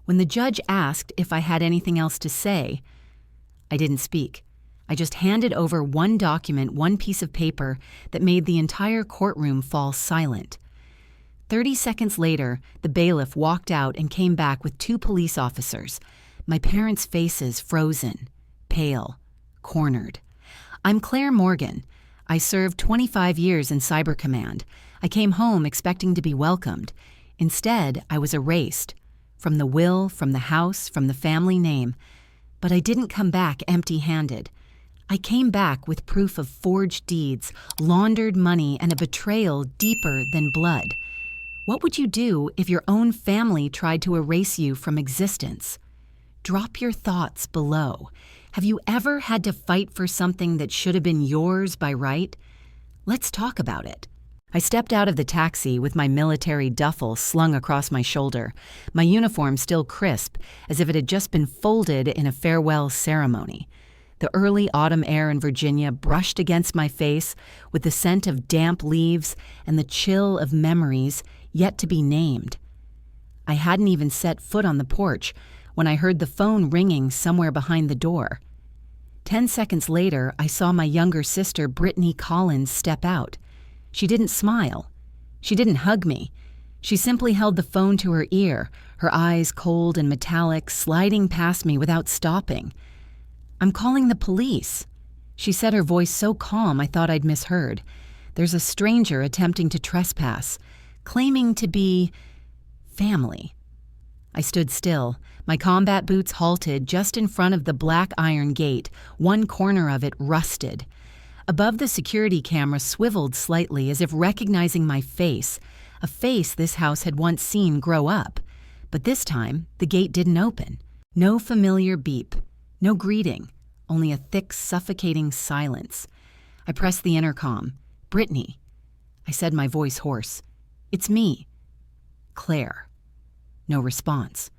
When the judge asked if I had anything else to say, I didn't speak. I just handed over one document, one piece of paper that made the entire courtroom fall silent. 30 seconds later, the bailiff walked out and came back with 2 police officers, my parents' faces frozen, pale, cornered. I'm Claire Morgan. I served 25 years in Cyber Command. I came home expecting to be welcomed. Instead, I was erased. From the will, from the house, from the family name. But I didn't come back empty-handed. I came back with proof of forged deeds, laundered money, and a betrayal deeper than blood. What would you do if your own family tried to erase you from existence? Drop your thoughts below. Have you ever had to fight for something that should have been yours by right? Let's talk about it. I stepped out of the taxi with my military duffel slung across my shoulder, my uniform still crisp, as if it had just been folded in a farewell ceremony. The early autumn air in Virginia brushed against my face with the scent of damp leaves and the chill of memories yet to be named. I hadn't even set foot on the porch when I heard the phone ringing somewhere behind the door. 10 seconds later, I saw my younger sister, Brittany Collins, step out. She didn't smile. She didn't hug me. She simply held the phone to her ear, her eyes cold and metallic, sliding past me without stopping. "I'm calling the police." She said, her voice so calm I thought I'd misheard. "There's a stranger attempting to trespass, claiming to be family." I stood still, my combat boots halted just in front of the black iron gate, one corner of it rusted. Above, the security camera swiveled slightly as if recognizing my face, a face this house had once seen grow up. But this time, the gate didn't open. No familiar beep, no greeting, only a thick, suffocating silence. I pressed the intercom. "Brittany." I said, my voice hoarse. "It's me. Claire." No response.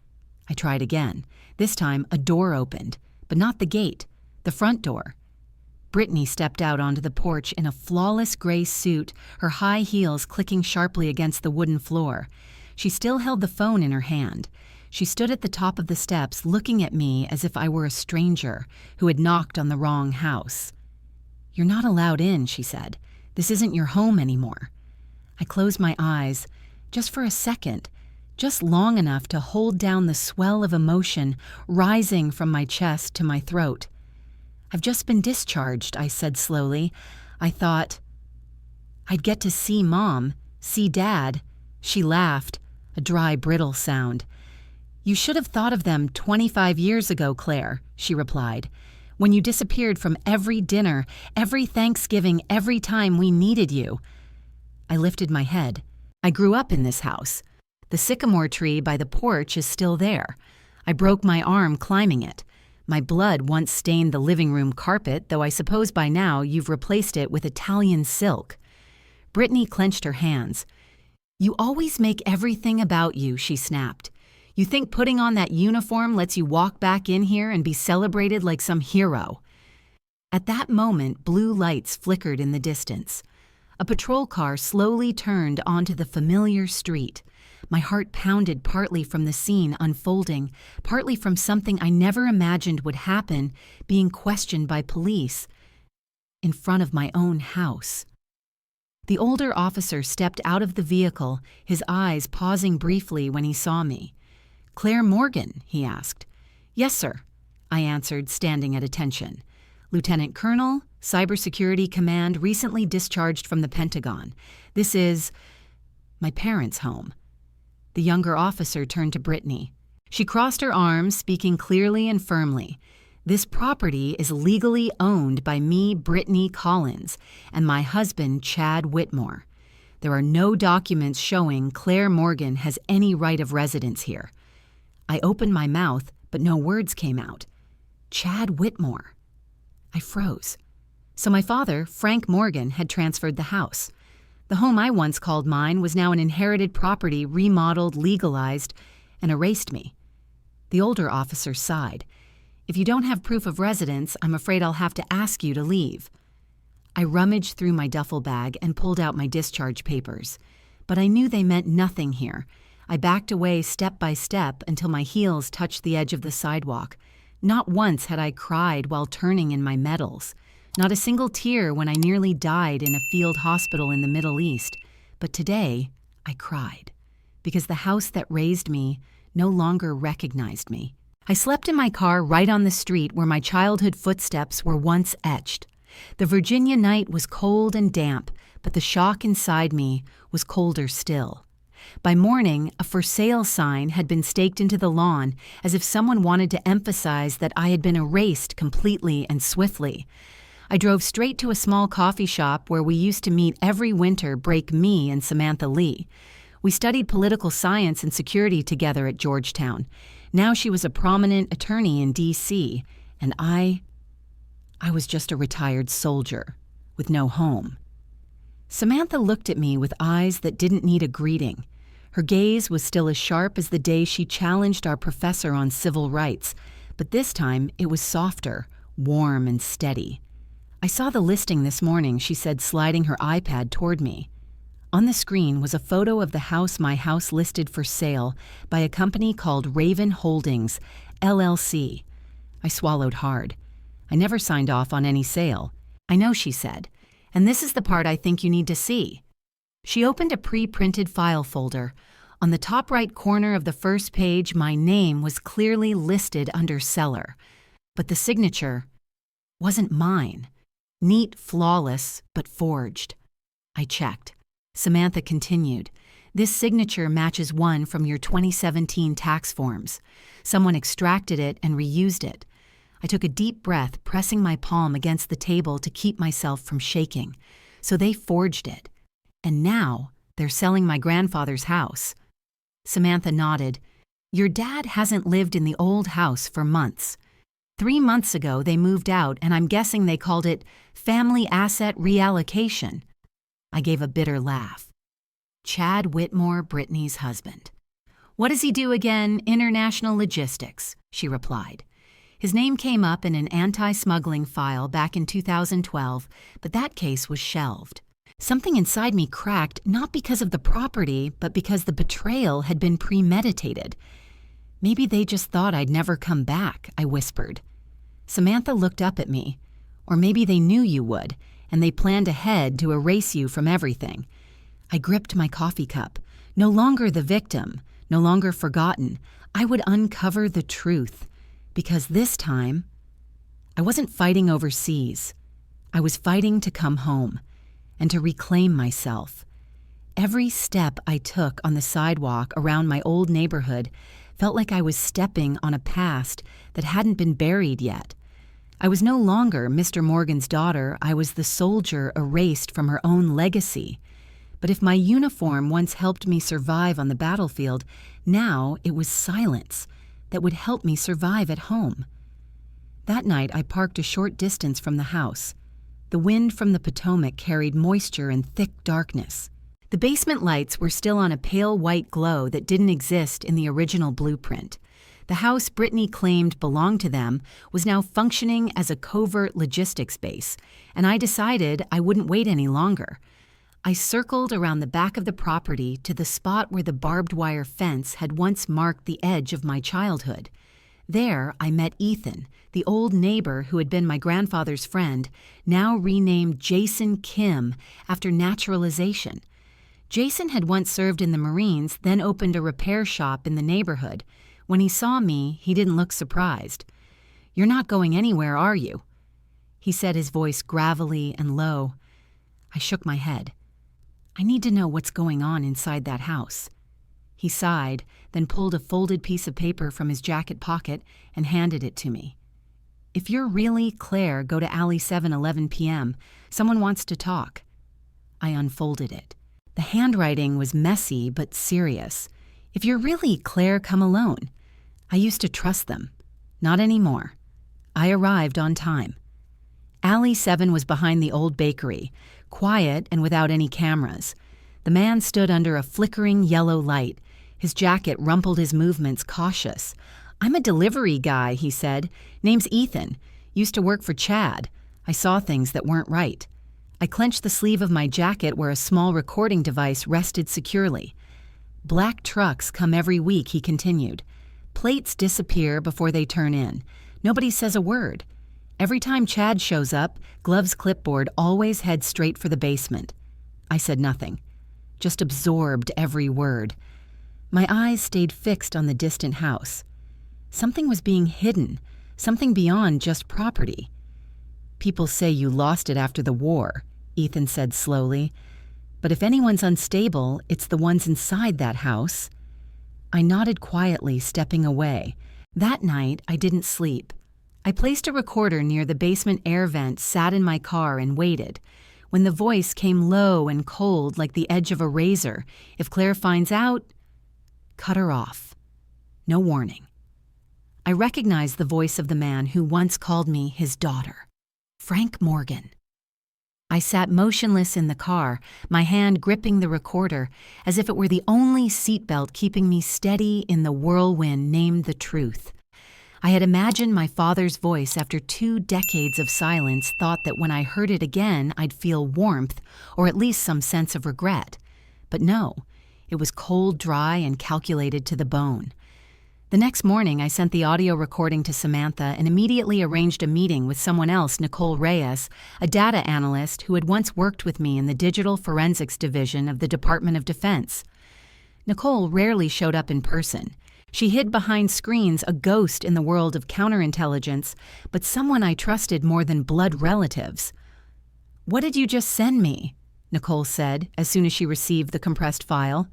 I tried again. This time, a door opened, but not the gate, the front door. Brittany stepped out onto the porch in a flawless gray suit, her high heels clicking sharply against the wooden floor. She still held the phone in her hand. She stood at the top of the steps, looking at me as if I were a stranger who had knocked on the wrong house. "You're not allowed in," she said. "This isn't your home anymore." I closed my eyes, just for a second, just long enough to hold down the swell of emotion rising from my chest to my throat. "I've just been discharged," I said slowly. "I thought I'd get to see Mom, see Dad." She laughed, a dry, brittle sound. "You should have thought of them 25 years ago, Claire," she replied, "when you disappeared from every dinner, every Thanksgiving, every time we needed you." I lifted my head. I grew up in this house. The sycamore tree by the porch is still there. I broke my arm climbing it. My blood once stained the living room carpet, though I suppose by now you've replaced it with Italian silk. Brittany clenched her hands. "You always make everything about you," she snapped. "You think putting on that uniform lets you walk back in here and be celebrated like some hero." At that moment, blue lights flickered in the distance. A patrol car slowly turned onto the familiar street. My heart pounded partly from the scene unfolding, partly from something I never imagined would happen, being questioned by police in front of my own house. The older officer stepped out of the vehicle, his eyes pausing briefly when he saw me. "Claire Morgan?" he asked. "Yes, sir," I answered, standing at attention. "Lieutenant Colonel, Cybersecurity Command, recently discharged from the Pentagon. This is my parents' home." The younger officer turned to Brittany. She crossed her arms, speaking clearly and firmly. "This property is legally owned by me, Brittany Collins, and my husband, Chad Whitmore. There are no documents showing Claire Morgan has any right of residence here." I opened my mouth, but no words came out. Chad Whitmore. I froze. So my father, Frank Morgan, had transferred the house. The home I once called mine was now an inherited property, remodeled, legalized, and erased me. The older officer sighed. "If you don't have proof of residence, I'm afraid I'll have to ask you to leave." I rummaged through my duffel bag and pulled out my discharge papers. But I knew they meant nothing here. I backed away step by step until my heels touched the edge of the sidewalk. Not once had I cried while turning in my medals. Not a single tear when I nearly died in a field hospital in the Middle East. But today, I cried. Because the house that raised me no longer recognized me. I slept in my car right on the street where my childhood footsteps were once etched. The Virginia night was cold and damp, but the shock inside me was colder still. By morning, a for sale sign had been staked into the lawn as if someone wanted to emphasize that I had been erased completely and swiftly. I drove straight to a small coffee shop where we used to meet every winter break me and Samantha Lee. We studied political science and security together at Georgetown. Now she was a prominent attorney in D.C., and I was just a retired soldier with no home. Samantha looked at me with eyes that didn't need a greeting. Her gaze was still as sharp as the day she challenged our professor on civil rights, but this time it was softer, warm, and steady. "I saw the listing this morning," she said, sliding her iPad toward me. On the screen was a photo of the house my house listed for sale by a company called Raven Holdings, LLC. I swallowed hard. I never signed off on any sale. "I know," she said, "and this is the part I think you need to see." She opened a pre-printed file folder. On the top right corner of the first page, my name was clearly listed under seller. But the signature wasn't mine. Neat, flawless, but forged. I checked. Samantha continued, "This signature matches one from your 2017 tax forms. Someone extracted it and reused it." I took a deep breath, pressing my palm against the table to keep myself from shaking. So they forged it. And now they're selling my grandfather's house. Samantha nodded. "Your dad hasn't lived in the old house for months. 3 months ago they moved out, and I'm guessing they called it family asset reallocation." I gave a bitter laugh. Chad Whitmore, Brittany's husband. "What does he do again? International logistics," she replied. His name came up in an anti-smuggling file back in 2012, but that case was shelved. Something inside me cracked, not because of the property, but because the betrayal had been premeditated. "Maybe they just thought I'd never come back," I whispered. Samantha looked up at me. "Or maybe they knew you would, and they planned ahead to erase you from everything." I gripped my coffee cup. No longer the victim, no longer forgotten. I would uncover the truth. Because this time, I wasn't fighting overseas. I was fighting to come home and to reclaim myself. Every step I took on the sidewalk around my old neighborhood felt like I was stepping on a past that hadn't been buried yet. I was no longer Mr. Morgan's daughter. I was the soldier erased from her own legacy. But if my uniform once helped me survive on the battlefield, now it was silence that would help me survive at home. That night, I parked a short distance from the house. The wind from the Potomac carried moisture and thick darkness. The basement lights were still on a pale white glow that didn't exist in the original blueprint. The house Brittany claimed belonged to them was now functioning as a covert logistics base, and I decided I wouldn't wait any longer. I circled around the back of the property to the spot where the barbed wire fence had once marked the edge of my childhood. There, I met Ethan, the old neighbor who had been my grandfather's friend, now renamed Jason Kim after naturalization. Jason had once served in the Marines, then opened a repair shop in the neighborhood. When he saw me, he didn't look surprised. "You're not going anywhere, are you?" He said, his voice gravelly and low. I shook my head. "I need to know what's going on inside that house." He sighed, then pulled a folded piece of paper from his jacket pocket and handed it to me. "If you're really Claire, go to Alley 7, 11 p.m. Someone wants to talk." I unfolded it. The handwriting was messy but serious. "If you're really Claire, come alone." I used to trust them. Not anymore. I arrived on time. Alley 7 was behind the old bakery, quiet and without any cameras. The man stood under a flickering yellow light. His jacket rumpled his movements, cautious. "I'm a delivery guy," he said. "Name's Ethan. Used to work for Chad. I saw things that weren't right." I clenched the sleeve of my jacket where a small recording device rested securely. Black trucks come every week, he continued. Plates disappear before they turn in. Nobody says a word. Every time Chad shows up, Glove's clipboard always heads straight for the basement. I said nothing, just absorbed every word. My eyes stayed fixed on the distant house. Something was being hidden, something beyond just property. People say you lost it after the war, Ethan said slowly. But if anyone's unstable, it's the ones inside that house. I nodded quietly, stepping away. That night, I didn't sleep. I placed a recorder near the basement air vent, sat in my car, and waited. When the voice came low and cold like the edge of a razor, if Claire finds out, cut her off. No warning. I recognized the voice of the man who once called me his daughter, Frank Morgan. I sat motionless in the car, my hand gripping the recorder, as if it were the only seatbelt keeping me steady in the whirlwind named the truth. I had imagined my father's voice after 2 decades of silence, thought that when I heard it again, I'd feel warmth, or at least some sense of regret. But no, it was cold, dry, and calculated to the bone. The next morning, I sent the audio recording to Samantha and immediately arranged a meeting with someone else, Nicole Reyes, a data analyst who had once worked with me in the Digital Forensics Division of the Department of Defense. Nicole rarely showed up in person. She hid behind screens, a ghost in the world of counterintelligence, but someone I trusted more than blood relatives. "What did you just send me?" Nicole said as soon as she received the compressed file.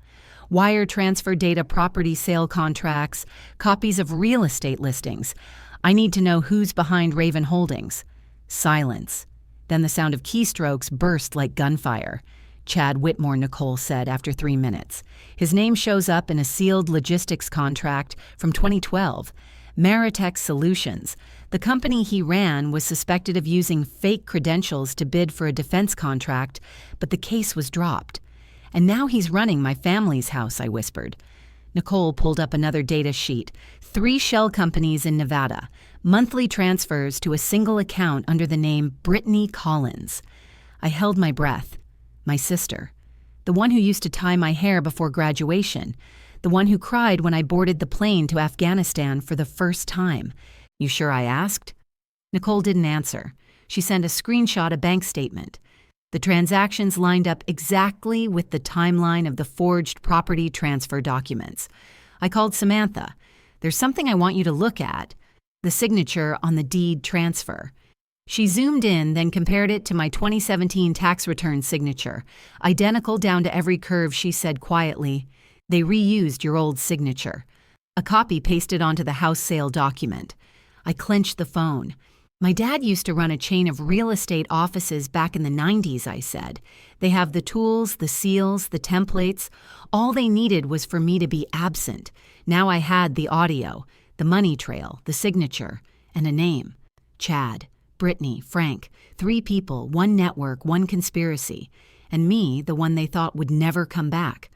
"Wire transfer data, property sale contracts, copies of real estate listings. I need to know who's behind Raven Holdings." Silence. Then the sound of keystrokes burst like gunfire. "Chad Whitmore," Nicole said after 3 minutes. "His name shows up in a sealed logistics contract from 2012. Maritech Solutions. The company he ran was suspected of using fake credentials to bid for a defense contract, but the case was dropped. And now he's running my family's house," I whispered. Nicole pulled up another data sheet. 3 shell companies in Nevada. Monthly transfers to a single account under the name Brittany Collins. I held my breath. My sister. The one who used to tie my hair before graduation. The one who cried when I boarded the plane to Afghanistan for the first time. "You sure?" I asked. Nicole didn't answer. She sent a screenshot, a bank statement. The transactions lined up exactly with the timeline of the forged property transfer documents. I called Samantha. "There's something I want you to look at." The signature on the deed transfer. She zoomed in, then compared it to my 2017 tax return signature. Identical down to every curve, she said quietly. "They reused your old signature." A copy pasted onto the house sale document. I clenched the phone. "My dad used to run a chain of real estate offices back in the 90s, I said. "They have the tools, the seals, the templates. All they needed was for me to be absent. Now I had the audio, the money trail, the signature, and a name. Chad, Brittany, Frank. 3 people, 1 network, 1 conspiracy. And me, the one they thought would never come back.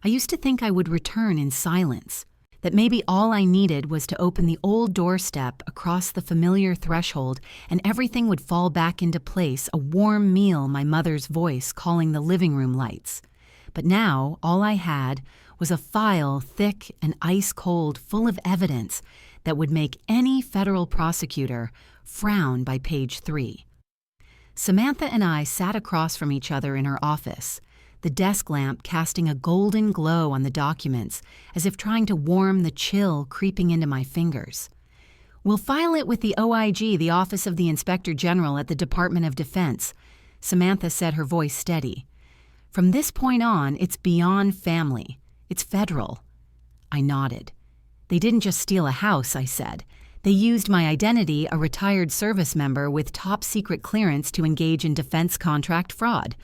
I used to think I would return in silence. That maybe all I needed was to open the old doorstep across the familiar threshold and everything would fall back into place, a warm meal, my mother's voice calling the living room lights. But now, all I had was a file thick and ice-cold, full of evidence that would make any federal prosecutor frown by page 3. Samantha and I sat across from each other in her office, the desk lamp casting a golden glow on the documents, as if trying to warm the chill creeping into my fingers. "We'll file it with the OIG, the Office of the Inspector General at the Department of Defense," Samantha said, her voice steady. "From this point on, it's beyond family. It's federal." I nodded. "They didn't just steal a house," I said. "They used my identity, a retired service member with top-secret clearance, to engage in defense contract fraud.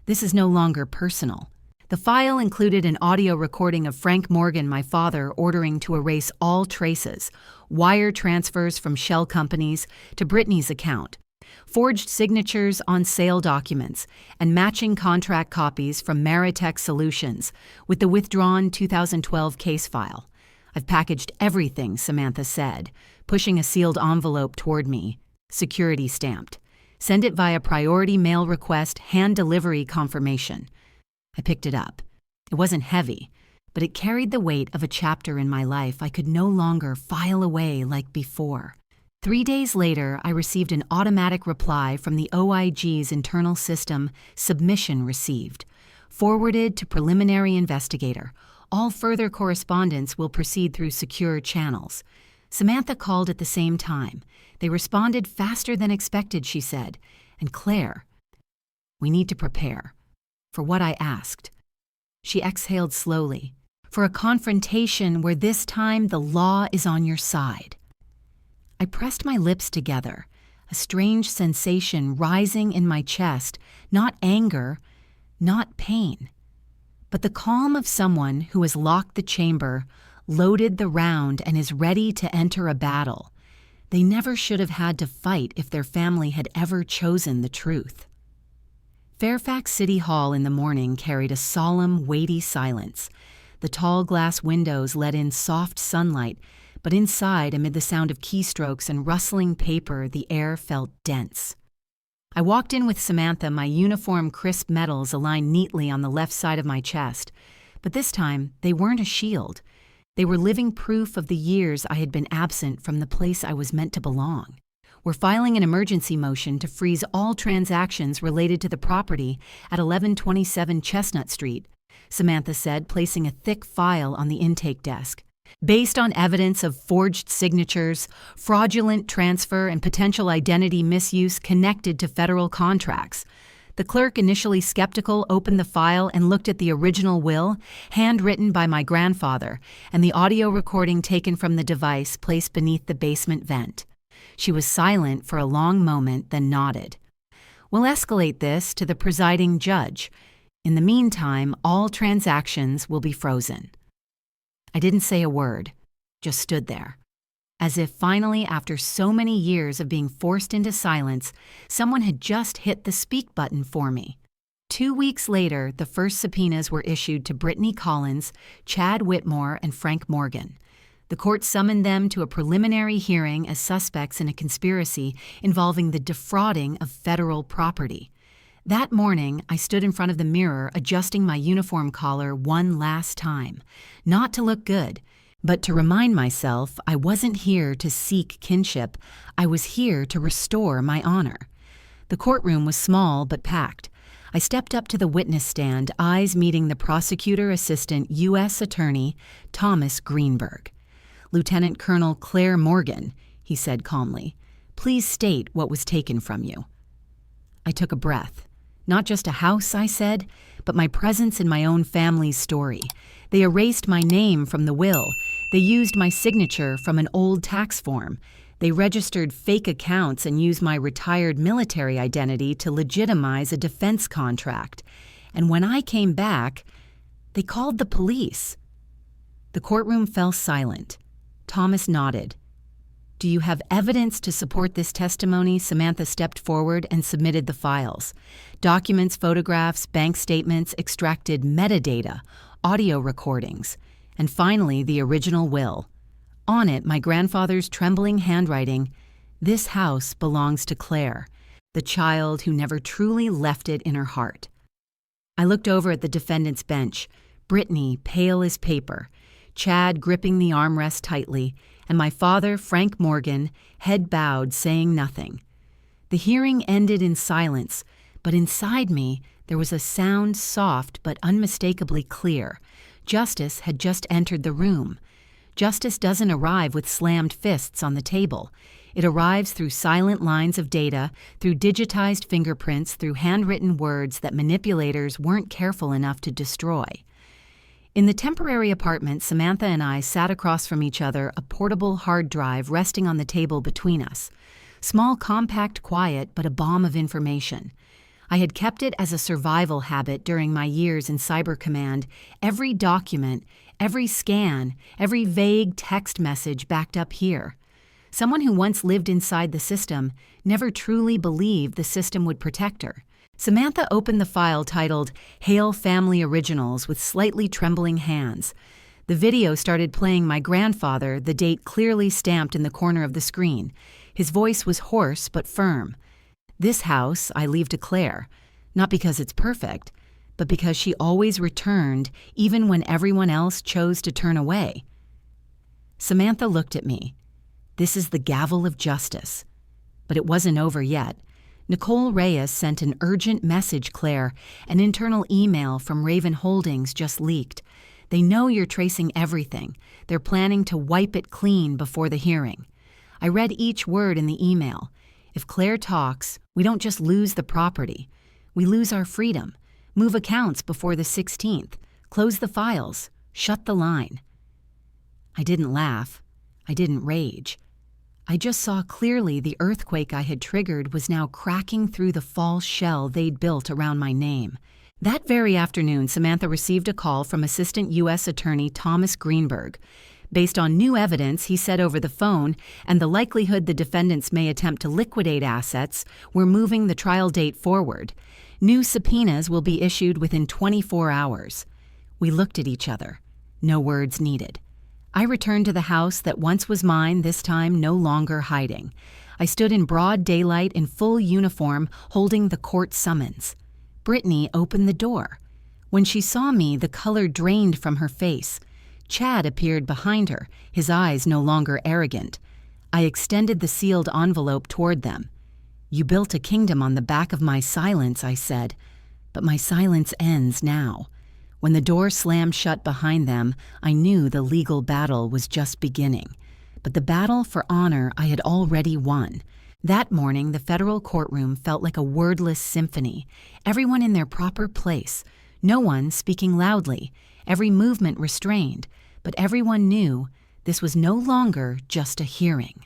This is no longer personal." The file included an audio recording of Frank Morgan, my father, ordering to erase all traces, wire transfers from shell companies to Brittany's account, forged signatures on sale documents, and matching contract copies from Maritech Solutions with the withdrawn 2012 case file. "I've packaged everything," Samantha said, pushing a sealed envelope toward me, security stamped. "Send it via priority mail request, hand delivery confirmation." I picked it up. It wasn't heavy, but it carried the weight of a chapter in my life I could no longer file away like before. 3 days later, I received an automatic reply from the OIG's internal system, submission received, forwarded to preliminary investigator. All further correspondence will proceed through secure channels. Samantha called at the same time. They responded faster than expected, she said. And Claire, we need to prepare for what I asked. She exhaled slowly. For a confrontation where this time the law is on your side. I pressed my lips together, a strange sensation rising in my chest, not anger, not pain, but the calm of someone who has locked the chamber, loaded the round, and is ready to enter a battle. They never should have had to fight if their family had ever chosen the truth. Fairfax City Hall in the morning carried a solemn, weighty silence. The tall glass windows let in soft sunlight, but inside, amid the sound of keystrokes and rustling paper, the air felt dense. I walked in with Samantha, my uniform crisp medals aligned neatly on the left side of my chest. But this time, they weren't a shield. They were living proof of the years I had been absent from the place I was meant to belong. We're filing an emergency motion to freeze all transactions related to the property at 1127 Chestnut Street, Samantha said, placing a thick file on the intake desk. Based on evidence of forged signatures, fraudulent transfer, and potential identity misuse connected to federal contracts. The clerk, initially skeptical, opened the file and looked at the original will, handwritten by my grandfather, and the audio recording taken from the device placed beneath the basement vent. She was silent for a long moment, then nodded. We'll escalate this to the presiding judge. In the meantime, all transactions will be frozen. I didn't say a word, just stood there. As if finally, after so many years of being forced into silence, someone had just hit the speak button for me. 2 weeks later, the first subpoenas were issued to Brittany Collins, Chad Whitmore, and Frank Morgan. The court summoned them to a preliminary hearing as suspects in a conspiracy involving the defrauding of federal property. That morning, I stood in front of the mirror adjusting my uniform collar one last time, not to look good, but to remind myself I wasn't here to seek kinship. I was here to restore my honor. The courtroom was small but packed. I stepped up to the witness stand, eyes meeting the prosecutor assistant U.S. Attorney Thomas Greenberg. Lieutenant Colonel Claire Morgan, he said calmly, please state what was taken from you. I took a breath. Not just a house, I said, but my presence in my own family's story. They erased my name from the will. They used my signature from an old tax form. They registered fake accounts and used my retired military identity to legitimize a defense contract. And when I came back, they called the police. The courtroom fell silent. Thomas nodded. Do you have evidence to support this testimony? Samantha stepped forward and submitted the files. Documents, photographs, bank statements, extracted metadata, audio recordings, and finally the original will. On it, my grandfather's trembling handwriting, "This house belongs to Claire, the child who never truly left it in her heart." I looked over at the defendant's bench, Brittany pale as paper, Chad gripping the armrest tightly, and my father, Frank Morgan, head bowed, saying nothing. The hearing ended in silence, but inside me there was a sound soft but unmistakably clear. Justice had just entered the room. Justice doesn't arrive with slammed fists on the table. It arrives through silent lines of data, through digitized fingerprints, through handwritten words that manipulators weren't careful enough to destroy. In the temporary apartment, Samantha and I sat across from each other, a portable hard drive resting on the table between us. Small, compact, quiet, but a bomb of information. I had kept it as a survival habit during my years in Cyber Command. Every document, every scan, every vague text message backed up here. Someone who once lived inside the system never truly believed the system would protect her. Samantha opened the file titled Hail Family Originals with slightly trembling hands. The video started playing my grandfather, the date clearly stamped in the corner of the screen. His voice was hoarse but firm. This house I leave to Claire, not because it's perfect, but because she always returned even when everyone else chose to turn away. Samantha looked at me. This is the gavel of justice. But it wasn't over yet. Nicole Reyes sent an urgent message, Claire. An internal email from Raven Holdings just leaked. They know you're tracing everything. They're planning to wipe it clean before the hearing. I read each word in the email. If Claire talks, we don't just lose the property. We lose our freedom. Move accounts before the 16th. Close the files. Shut the line. I didn't laugh. I didn't rage. I just saw clearly the earthquake I had triggered was now cracking through the false shell they'd built around my name. That very afternoon, Samantha received a call from Assistant U.S. Attorney Thomas Greenberg. Based on new evidence he said over the phone and the likelihood the defendants may attempt to liquidate assets, we're moving the trial date forward. New subpoenas will be issued within 24 hours. We looked at each other. No words needed. I returned to the house that once was mine, this time no longer hiding. I stood in broad daylight in full uniform, holding the court summons. Brittany opened the door. When she saw me, the color drained from her face. Chad appeared behind her, his eyes no longer arrogant. I extended the sealed envelope toward them. You built a kingdom on the back of my silence, I said. But my silence ends now. When the door slammed shut behind them, I knew the legal battle was just beginning. But the battle for honor I had already won. That morning, the federal courtroom felt like a wordless symphony, everyone in their proper place, no one speaking loudly, every movement restrained, but everyone knew this was no longer just a hearing.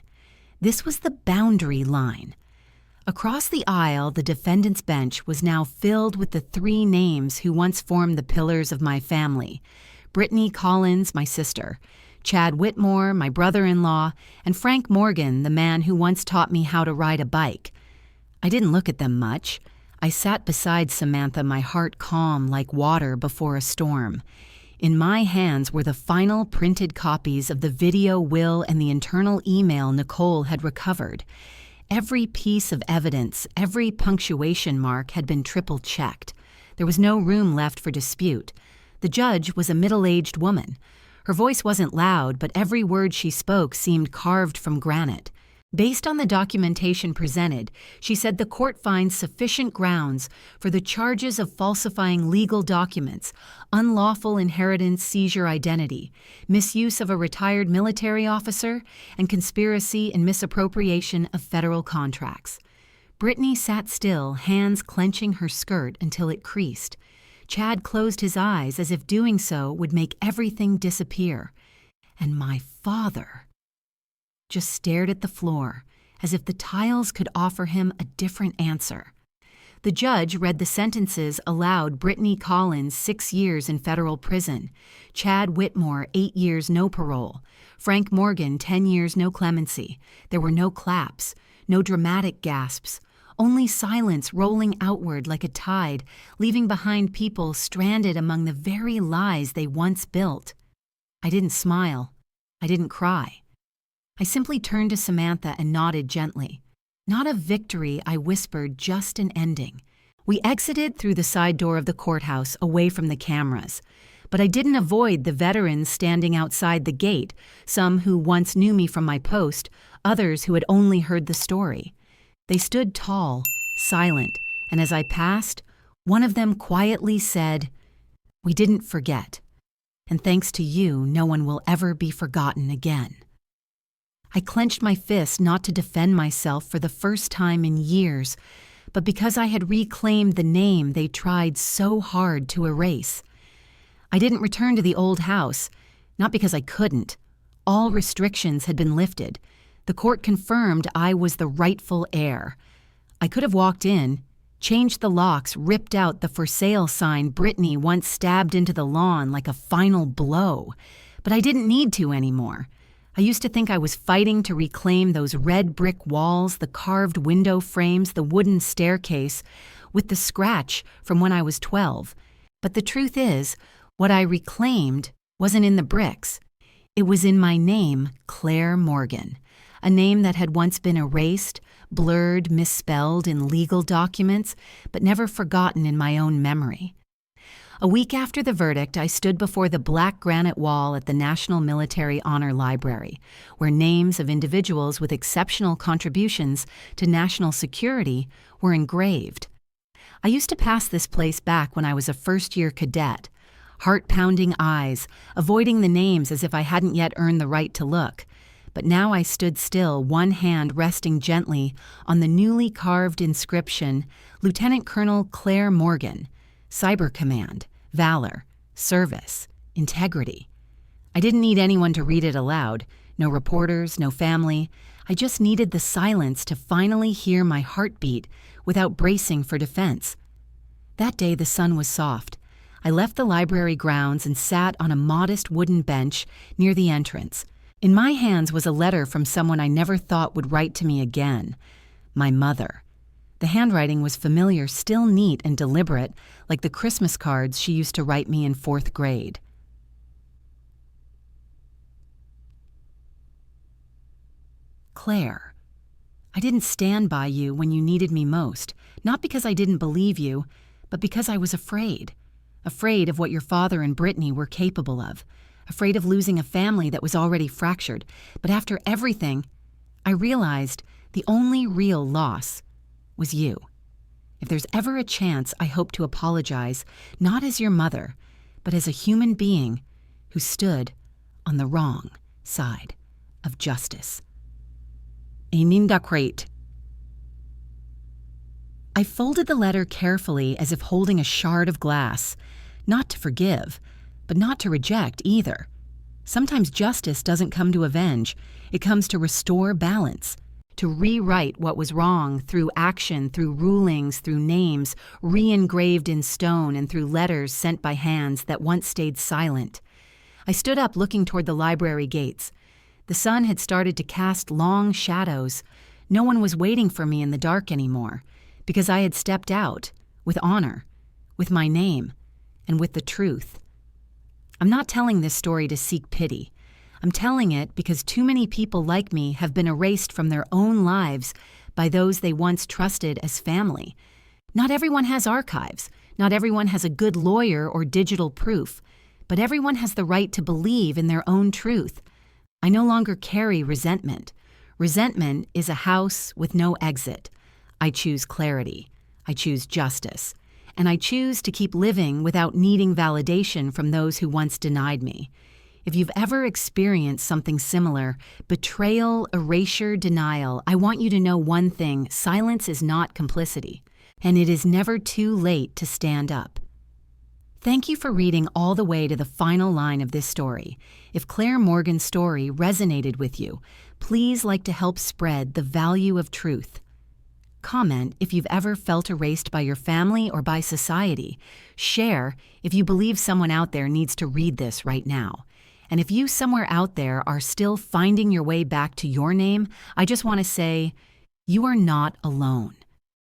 This was the boundary line. Across the aisle, the defendant's bench was now filled with the three names who once formed the pillars of my family: Brittany Collins, my sister; Chad Whitmore, my brother-in-law; and Frank Morgan, the man who once taught me how to ride a bike. I didn't look at them much. I sat beside Samantha, my heart calm like water before a storm. In my hands were the final printed copies of the video, will, and the internal email Nicole had recovered. Every piece of evidence, every punctuation mark had been triple-checked. There was no room left for dispute. The judge was a middle-aged woman. Her voice wasn't loud, but every word she spoke seemed carved from granite. Based on the documentation presented, she said the court finds sufficient grounds for the charges of falsifying legal documents, unlawful inheritance seizure identity, misuse of a retired military officer, and conspiracy and misappropriation of federal contracts. Brittany sat still, hands clenching her skirt until it creased. Chad closed his eyes as if doing so would make everything disappear. And my father just stared at the floor, as if the tiles could offer him a different answer. The judge read the sentences aloud. Brittany Collins, 6 years in federal prison; Chad Whitmore, 8 years no parole; Frank Morgan, 10 years no clemency. There were no claps, no dramatic gasps, only silence rolling outward like a tide, leaving behind people stranded among the very lies they once built. I didn't smile. I didn't cry. I simply turned to Samantha and nodded gently. Not a victory, I whispered, just an ending. We exited through the side door of the courthouse, away from the cameras. But I didn't avoid the veterans standing outside the gate, some who once knew me from my post, others who had only heard the story. They stood tall, silent, and as I passed, one of them quietly said, "We didn't forget. And thanks to you, no one will ever be forgotten again." I clenched my fist not to defend myself for the first time in years, but because I had reclaimed the name they tried so hard to erase. I didn't return to the old house, not because I couldn't. All restrictions had been lifted. The court confirmed I was the rightful heir. I could have walked in, changed the locks, ripped out the for sale sign Brittany once stabbed into the lawn like a final blow, but I didn't need to anymore. I used to think I was fighting to reclaim those red brick walls, the carved window frames, the wooden staircase, with the scratch from when I was 12. But the truth is, what I reclaimed wasn't in the bricks. It was in my name, Claire Morgan, a name that had once been erased, blurred, misspelled in legal documents, but never forgotten in my own memory. A week after the verdict, I stood before the black granite wall at the National Military Honor Library, where names of individuals with exceptional contributions to national security were engraved. I used to pass this place back when I was a first-year cadet, heart-pounding eyes, avoiding the names as if I hadn't yet earned the right to look. But now I stood still, one hand resting gently on the newly carved inscription, Lieutenant Colonel Claire Morgan, Cyber Command, Valor, Service, Integrity. I didn't need anyone to read it aloud, no reporters, no family. I just needed the silence to finally hear my heartbeat without bracing for defense. That day the sun was soft. I left the library grounds and sat on a modest wooden bench near the entrance. In my hands was a letter from someone I never thought would write to me again, my mother. The handwriting was familiar, still neat and deliberate, like the Christmas cards she used to write me in 4th grade. Claire, I didn't stand by you when you needed me most, not because I didn't believe you, but because I was afraid. Afraid of what your father and Brittany were capable of. Afraid of losing a family that was already fractured. But after everything, I realized the only real loss was you. If there's ever a chance, I hope to apologize, not as your mother, but as a human being who stood on the wrong side of justice. Einindakrait. I folded the letter carefully as if holding a shard of glass, not to forgive, but not to reject either. Sometimes justice doesn't come to avenge, it comes to restore balance, to rewrite what was wrong through action, through rulings, through names, re-engraved in stone and through letters sent by hands that once stayed silent. I stood up looking toward the library gates. The sun had started to cast long shadows. No one was waiting for me in the dark anymore, because I had stepped out, with honor, with my name, and with the truth. I'm not telling this story to seek pity. I'm telling it because too many people like me have been erased from their own lives by those they once trusted as family. Not everyone has archives. Not everyone has a good lawyer or digital proof. But everyone has the right to believe in their own truth. I no longer carry resentment. Resentment is a house with no exit. I choose clarity. I choose justice. And I choose to keep living without needing validation from those who once denied me. If you've ever experienced something similar, betrayal, erasure, denial, I want you to know one thing: silence is not complicity, and it is never too late to stand up. Thank you for reading all the way to the final line of this story. If Claire Morgan's story resonated with you, please like to help spread the value of truth. Comment if you've ever felt erased by your family or by society. Share if you believe someone out there needs to read this right now. And if you somewhere out there are still finding your way back to your name, I just want to say, you are not alone.